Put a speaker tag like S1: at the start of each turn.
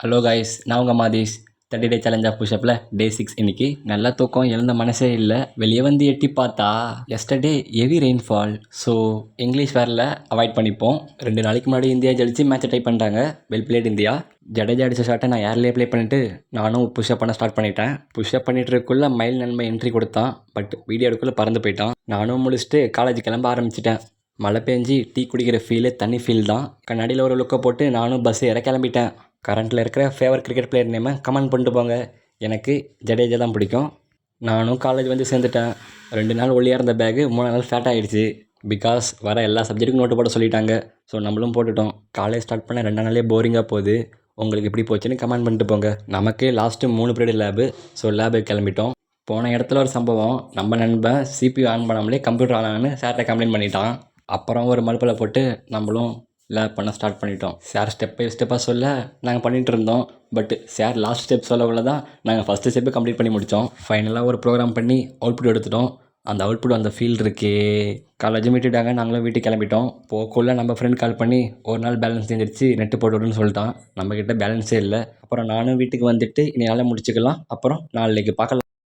S1: Hello guys, நான் உங்கள் மாதீஷ். 30 டே challenge of புஷ்அப்பில் டே 6 இன்னைக்கு. நல்லா தூக்கம், எழுந்த மனசே இல்லை. வெளியே வந்து எட்டி பார்த்தா yesterday heavy rainfall. So English வேரில் அவாய்ட் பண்ணிப்போம். 2 நாளைக்கு முன்னாடி இந்தியா ஜெயிச்சு மேட்சை டைப் பண்ணிட்டாங்க. Well plate India. ஜடேஜா அடித்த ஷாட்டை நான் ஏர்லேயே ப்ளே பண்ணிவிட்டு நானும் புஷ்அப் பண்ண ஸ்டார்ட் பண்ணிட்டேன். புஷ்அப் பண்ணிட்டு இருக்குள்ளே மயில் நன்மை என்ட்ரி கொடுத்தான். பட் வீடியோ எடுக்குள்ளே பறந்து போயிட்டான். நானும் முடிச்சுட்டு காலேஜ் கிளம்ப ஆரம்பிச்சிட்டேன். மழை பெஞ்சி டீ குடிக்கிற ஃபீலே தனி ஃபீல் தான். கண்ணாடியில் ஒரு லுக்கை போட்டு நானும் பஸ் ஏற கிளம்பிட்டேன். கரண்ட்டில் இருக்கிற ஃபேவரட் கிரிக்கெட் பிளேயர் நேமை கமெண்ட் பண்ணிட்டு போங்க. எனக்கு ஜடேஜா தான் பிடிக்கும். நானும் காலேஜ் வந்து சேர்ந்துட்டேன். 2 நாள் ஒல்லியாக இருந்த பேகு 3 நாள் ஃபேட் ஆகிடுச்சு. பிகாஸ் வர எல்லா சப்ஜெக்ட்டுக்கும் நோட்டு போட சொல்லிட்டாங்க. ஸோ நம்மளும் போட்டுட்டோம். காலேஜ் ஸ்டார்ட் பண்ண 2 நாளே போரிங்காக போகுது. உங்களுக்கு எப்படி போச்சுன்னு கமெண்ட் பண்ணிட்டு போங்க. நமக்கு லாஸ்ட்டு 3 பீரியட் லேபு. ஸோ லேபுக்கு கிளம்பிட்டோம். போன இடத்துல ஒரு சம்பவம். நம்ம நண்பன் CPU ஆன் பண்ணாமலே கம்ப்யூட்டர் ஆன் ஆனு சார்கிட்ட கம்ப்ளைண்ட் பண்ணிட்டான். அப்புறம் ஒரு மலுப்பில் போட்டு நம்மளும் லேப் பண்ண ஸ்டார்ட் பண்ணிட்டோம். சார் ஸ்டெப் பை ஸ்டெப்பாக சொல்ல நாங்கள் பண்ணிகிட்டு இருந்தோம். பட் சார் லாஸ்ட் ஸ்டெப் சொல்லக்குள்ள தான் நாங்கள் ஃபஸ்ட்டு ஸ்டெப்பு கம்ப்ளீட் பண்ணி முடித்தோம். ஃபைனலாக ஒரு ப்ரோக்ராம் பண்ணி அவுட்புட் எடுத்துட்டோம். அந்த அவுட்புட் அந்த ஃபீல் இருக்கே. காலேஜும் விட்டுட்டாங்க, நாங்களும் வீட்டுக்கு கிளம்பிட்டோம். போக்குள்ளே நம்ம ஃப்ரெண்ட் கால் பண்ணி ஒரு நாள் பேலன்ஸ் தந்துடுச்சு, நெட்டு போட்டு விடுன்னு சொல்லிட்டான். நம்மக்கிட்ட பேலன்ஸே இல்லை. அப்புறம் நானும் வீட்டுக்கு வந்துட்டு இனி நாளை முடிச்சுக்கலாம். அப்புறம் நாளைக்கு பார்க்கலாம்.